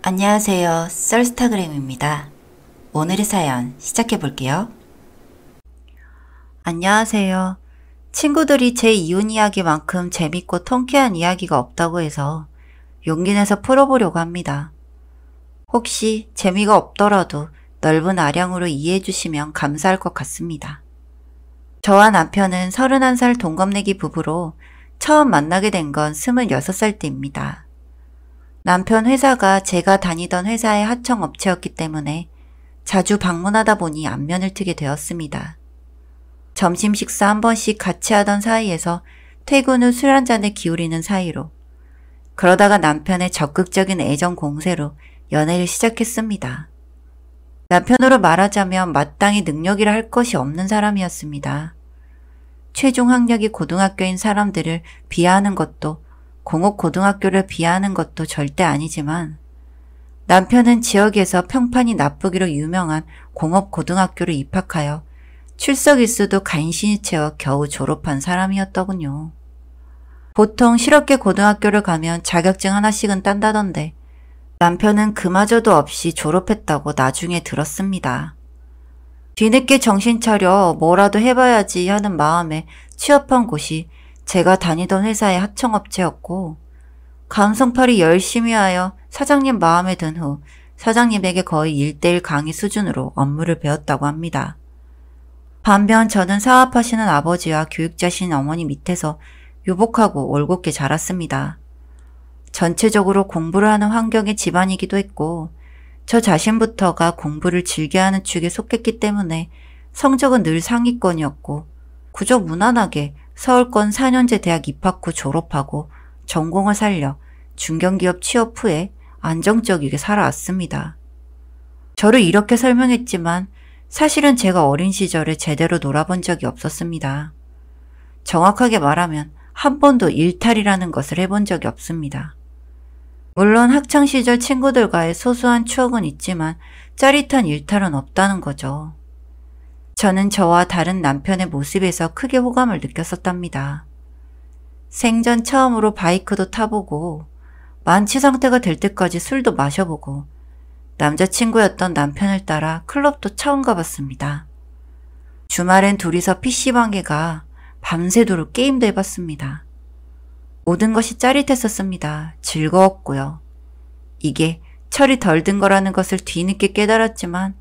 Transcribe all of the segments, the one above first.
안녕하세요. 썰스타그램입니다. 오늘의 사연 시작해 볼게요. 안녕하세요. 친구들이 제 이혼 이야기만큼 재밌고 통쾌한 이야기가 없다고 해서 용기 내서 풀어보려고 합니다. 혹시 재미가 없더라도 넓은 아량으로 이해해 주시면 감사할 것 같습니다. 저와 남편은 31살 동갑내기 부부로 처음 만나게 된 건 26살 때입니다. 남편 회사가 제가 다니던 회사의 하청업체였기 때문에 자주 방문하다 보니 안면을 트게 되었습니다. 점심 식사 한 번씩 같이 하던 사이에서 퇴근 후 술 한 잔에 기울이는 사이로, 그러다가 남편의 적극적인 애정 공세로 연애를 시작했습니다. 남편으로 말하자면 마땅히 능력이라 할 것이 없는 사람이었습니다. 최종 학력이 고등학교인 사람들을 비하하는 것도 공업고등학교를 비하하는 것도 절대 아니지만 남편은 지역에서 평판이 나쁘기로 유명한 공업고등학교를 입학하여 출석 일수도 간신히 채워 겨우 졸업한 사람이었더군요. 보통 실업계 고등학교를 가면 자격증 하나씩은 딴다던데 남편은 그마저도 없이 졸업했다고 나중에 들었습니다. 뒤늦게 정신 차려 뭐라도 해봐야지 하는 마음에 취업한 곳이 제가 다니던 회사의 하청업체였고, 감성팔이 열심히 하여 사장님 마음에 든 후 사장님에게 거의 1:1 강의 수준으로 업무를 배웠다고 합니다. 반면 저는 사업하시는 아버지와 교육자신 어머니 밑에서 유복하고 올곧게 자랐습니다. 전체적으로 공부를 하는 환경의 집안이기도 했고, 저 자신부터가 공부를 즐겨하는 축에 속했기 때문에 성적은 늘 상위권이었고, 그저 무난하게 서울권 4년제 대학 입학 후 졸업하고 전공을 살려 중견기업 취업 후에 안정적이게 살아왔습니다. 저를 이렇게 설명했지만 사실은 제가 어린 시절에 제대로 놀아본 적이 없었습니다. 정확하게 말하면 한 번도 일탈이라는 것을 해본 적이 없습니다. 물론 학창시절 친구들과의 소소한 추억은 있지만 짜릿한 일탈은 없다는 거죠. 저는 저와 다른 남편의 모습에서 크게 호감을 느꼈었답니다. 생전 처음으로 바이크도 타보고 만취 상태가 될 때까지 술도 마셔보고 남자친구였던 남편을 따라 클럽도 처음 가봤습니다. 주말엔 둘이서 PC방에 가 밤새도록 게임도 해봤습니다. 모든 것이 짜릿했었습니다. 즐거웠고요. 이게 철이 덜 든 거라는 것을 뒤늦게 깨달았지만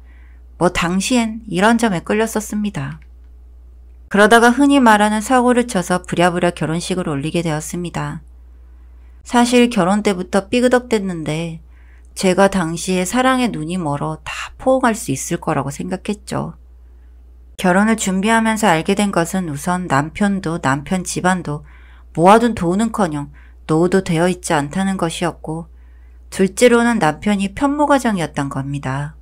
당시엔 이런 점에 끌렸었습니다. 그러다가 흔히 말하는 사고를 쳐서 부랴부랴 결혼식을 올리게 되었습니다. 사실 결혼 때부터 삐그덕댔는데 제가 당시에 사랑에 눈이 멀어 다 포옹할 수 있을 거라고 생각했죠. 결혼을 준비하면서 알게 된 것은 우선 남편도 남편 집안도 모아둔 돈은커녕 노후도 되어 있지 않다는 것이었고, 둘째로는 남편이 편모 가정이었던 겁니다.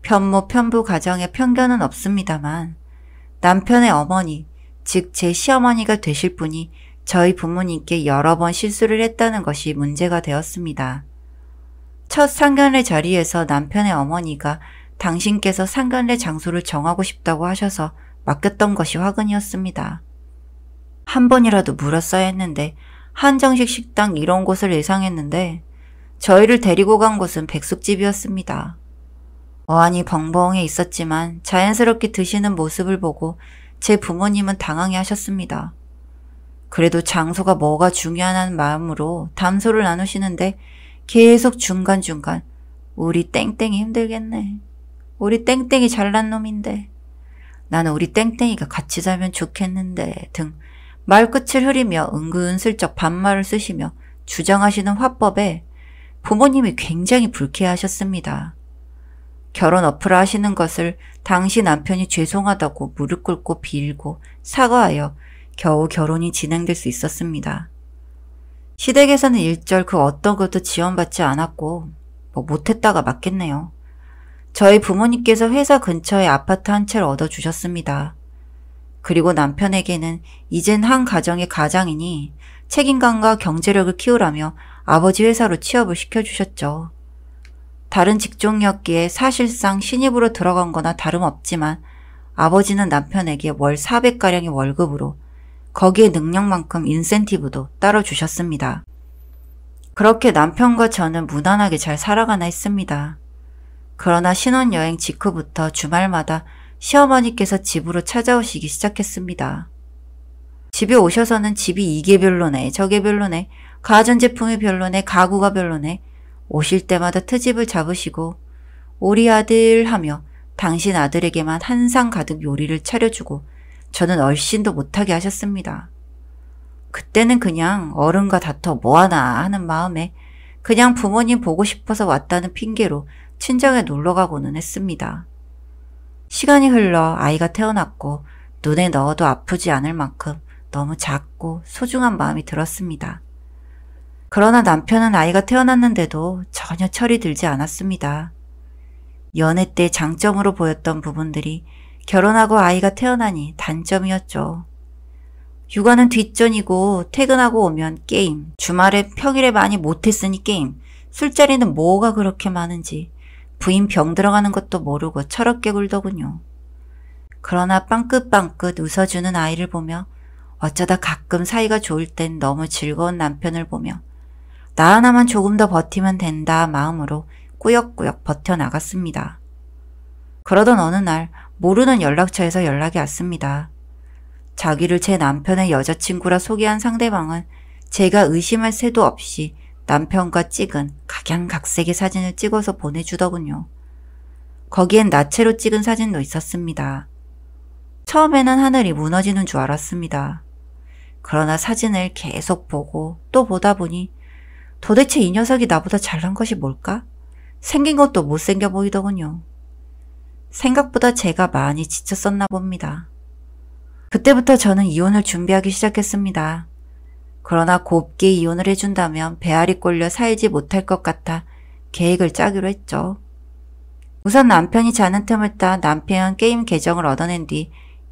편모 편부 가정에 편견은 없습니다만 남편의 어머니, 즉 제 시어머니가 되실 분이 저희 부모님께 여러 번 실수를 했다는 것이 문제가 되었습니다. 첫 상견례 자리에서 남편의 어머니가 당신께서 상견례 장소를 정하고 싶다고 하셔서 맡겼던 것이 화근이었습니다. 한 번이라도 물었어야 했는데 한정식 식당 이런 곳을 예상했는데 저희를 데리고 간 곳은 백숙집이었습니다. 어안이 벙벙해 있었지만 자연스럽게 드시는 모습을 보고 제 부모님은 당황해 하셨습니다. 그래도 장소가 뭐가 중요하다는 마음으로 담소를 나누시는데 계속 중간중간 우리 땡땡이 힘들겠네. 우리 땡땡이 잘난 놈인데. 나는 우리 땡땡이가 같이 살면 좋겠는데 등 말끝을 흐리며 은근슬쩍 반말을 쓰시며 주장하시는 화법에 부모님이 굉장히 불쾌해하셨습니다. 결혼 어플을 하시는 것을 당시 남편이 죄송하다고 무릎 꿇고 빌고 사과하여 겨우 결혼이 진행될 수 있었습니다. 시댁에서는 일절 그 어떤 것도 지원받지 않았고 못했다가 맞겠네요. 저희 부모님께서 회사 근처에 아파트 한 채를 얻어주셨습니다. 그리고 남편에게는 이젠 한 가정의 가장이니 책임감과 경제력을 키우라며 아버지 회사로 취업을 시켜주셨죠. 다른 직종이었기에 사실상 신입으로 들어간 거나 다름없지만 아버지는 남편에게 월 400가량의 월급으로 거기에 능력만큼 인센티브도 따로 주셨습니다. 그렇게 남편과 저는 무난하게 잘 살아가나 했습니다. 그러나 신혼여행 직후부터 주말마다 시어머니께서 집으로 찾아오시기 시작했습니다. 집에 오셔서는 집이 이게 별로네, 저게 별로네, 가전제품이 별로네, 가구가 별로네, 오실 때마다 트집을 잡으시고 우리 아들 하며 당신 아들에게만 한상 가득 요리를 차려주고 저는 얼씬도 못하게 하셨습니다. 그때는 그냥 어른과 다퉈 뭐하나 하는 마음에 그냥 부모님 보고 싶어서 왔다는 핑계로 친정에 놀러가고는 했습니다. 시간이 흘러 아이가 태어났고 눈에 넣어도 아프지 않을 만큼 너무 작고 소중한 마음이 들었습니다. 그러나 남편은 아이가 태어났는데도 전혀 철이 들지 않았습니다. 연애 때 장점으로 보였던 부분들이 결혼하고 아이가 태어나니 단점이었죠. 육아는 뒷전이고 퇴근하고 오면 게임, 주말에 평일에 많이 못했으니 게임, 술자리는 뭐가 그렇게 많은지 부인 병 들어가는 것도 모르고 철없게 굴더군요. 그러나 빵긋빵긋 웃어주는 아이를 보며 어쩌다 가끔 사이가 좋을 땐 너무 즐거운 남편을 보며 나 하나만 조금 더 버티면 된다 마음으로 꾸역꾸역 버텨나갔습니다. 그러던 어느 날 모르는 연락처에서 연락이 왔습니다. 자기를 제 남편의 여자친구라 소개한 상대방은 제가 의심할 새도 없이 남편과 찍은 각양각색의 사진을 찍어서 보내주더군요. 거기엔 나체로 찍은 사진도 있었습니다. 처음에는 하늘이 무너지는 줄 알았습니다. 그러나 사진을 계속 보고 또 보다 보니 도대체 이 녀석이 나보다 잘난 것이 뭘까? 생긴 것도 못생겨 보이더군요. 생각보다 제가 많이 지쳤었나 봅니다. 그때부터 저는 이혼을 준비하기 시작했습니다. 그러나 곱게 이혼을 해준다면 배알이 꼴려 살지 못할 것 같아 계획을 짜기로 했죠. 우선 남편이 자는 틈을 따 남편 게임 계정을 얻어낸 뒤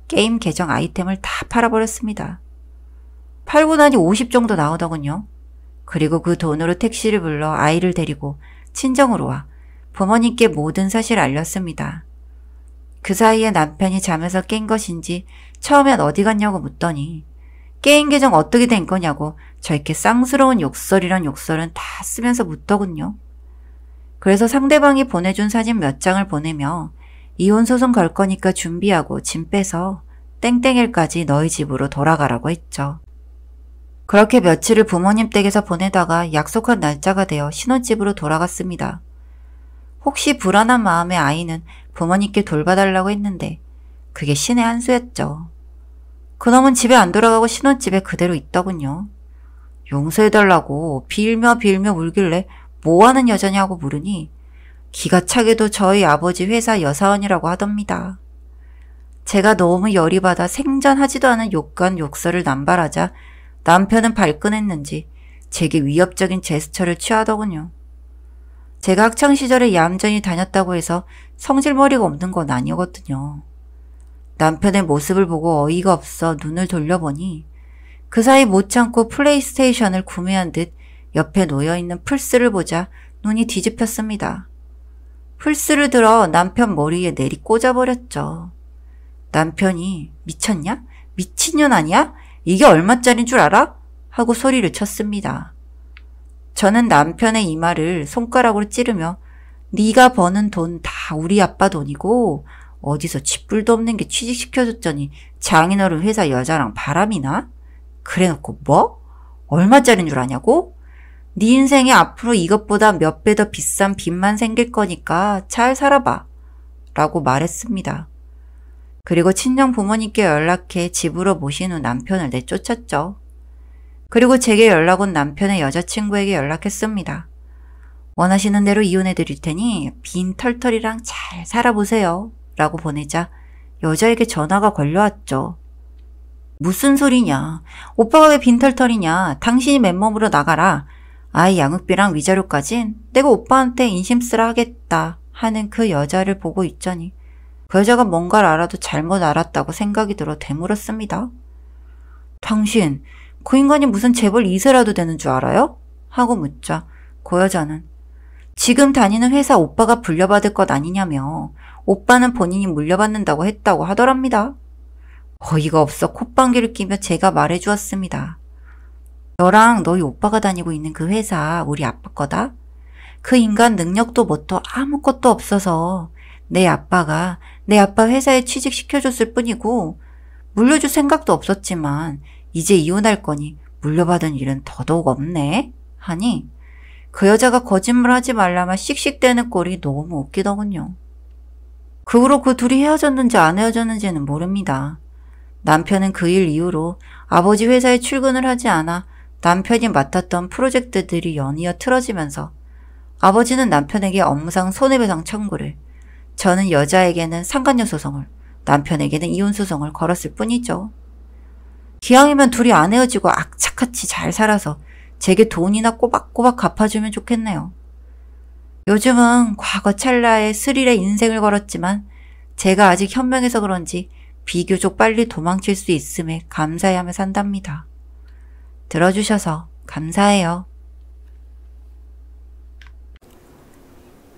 게임 계정 아이템을 다 팔아버렸습니다. 팔고 나니 50 정도 나오더군요. 그리고 그 돈으로 택시를 불러 아이를 데리고 친정으로 와 부모님께 모든 사실을 알렸습니다. 그 사이에 남편이 잠에서 깬 것인지 처음엔 어디 갔냐고 묻더니 게임 계정 어떻게 된 거냐고 저렇게 쌍스러운 욕설이란 욕설은 다 쓰면서 묻더군요. 그래서 상대방이 보내준 사진 몇 장을 보내며 이혼소송 걸 거니까 준비하고 짐 빼서 땡땡일까지 너희 집으로 돌아가라고 했죠. 그렇게 며칠을 부모님 댁에서 보내다가 약속한 날짜가 되어 신혼집으로 돌아갔습니다. 혹시 불안한 마음에 아이는 부모님께 돌봐달라고 했는데 그게 신의 한 수였죠. 그놈은 집에 안 돌아가고 신혼집에 그대로 있더군요. 용서해달라고 빌며 울길래 뭐하는 여자냐고 물으니 기가 차게도 저희 아버지 회사 여사원이라고 하답니다. 제가 너무 열이 받아 생전하지도 않은 욕간 욕설을 남발하자 남편은 발끈했는지 제게 위협적인 제스처를 취하더군요. 제가 학창시절에 얌전히 다녔다고 해서 성질머리가 없는 건 아니거든요. 남편의 모습을 보고 어이가 없어 눈을 돌려보니 그 사이 못 참고 플레이스테이션을 구매한 듯 옆에 놓여있는 플스를 보자 눈이 뒤집혔습니다. 플스를 들어 남편 머리에 내리 꽂아버렸죠. 남편이 미쳤냐? 미친년 아니야? 이게 얼마짜린 줄 알아? 하고 소리를 쳤습니다. 저는 남편의 이마를 손가락으로 찌르며 네가 버는 돈 다 우리 아빠 돈이고 어디서 쥐뿔도 없는 게 취직시켜줬더니 장인어른 회사 여자랑 바람이나? 그래놓고 뭐? 얼마짜린 줄 아냐고? 네 인생에 앞으로 이것보다 몇 배 더 비싼 빚만 생길 거니까 잘 살아봐 라고 말했습니다. 그리고 친정 부모님께 연락해 집으로 모신 후 남편을 내쫓았죠. 그리고 제게 연락 온 남편의 여자친구에게 연락했습니다. 원하시는 대로 이혼해 드릴 테니 빈 털털이랑 잘 살아보세요 라고 보내자 여자에게 전화가 걸려왔죠. 무슨 소리냐? 오빠가 왜 빈털털이냐? 당신이 맨몸으로 나가라. 아이 양육비랑 위자료까진 내가 오빠한테 인심 쓰라 하겠다 하는 그 여자를 보고 있자니 그 여자가 뭔가를 알아도 잘못 알았다고 생각이 들어 되물었습니다. 당신 그 인간이 무슨 재벌 2세라도 되는 줄 알아요? 하고 묻자 그 여자는 지금 다니는 회사 오빠가 불려받을 것 아니냐며 오빠는 본인이 물려받는다고 했다고 하더랍니다. 어이가 없어 콧방귀를 끼며 제가 말해주었습니다. 너랑 너희 오빠가 다니고 있는 그 회사 우리 아빠 거다? 그 인간 능력도 뭣도 아무것도 없어서 내 아빠 회사에 취직시켜줬을 뿐이고 물려줄 생각도 없었지만 이제 이혼할 거니 물려받은 일은 더더욱 없네 하니 그 여자가 거짓말하지 말라만 씩씩대는 꼴이 너무 웃기더군요. 그 후로 그 둘이 헤어졌는지 안 헤어졌는지는 모릅니다. 남편은 그 일 이후로 아버지 회사에 출근을 하지 않아 남편이 맡았던 프로젝트들이 연이어 틀어지면서 아버지는 남편에게 업무상 손해배상 청구를, 저는 여자에게는 상간녀 소송을, 남편에게는 이혼 소송을 걸었을 뿐이죠. 기왕이면 둘이 안 헤어지고 악착같이 잘 살아서 제게 돈이나 꼬박꼬박 갚아주면 좋겠네요. 요즘은 과거 찰나에 스릴의 인생을 걸었지만 제가 아직 현명해서 그런지 비교적 빨리 도망칠 수 있음에 감사해하며 산답니다. 들어주셔서 감사해요.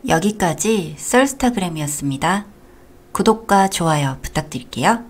여기까지 썰스타그램이었습니다. 구독과 좋아요 부탁드릴게요.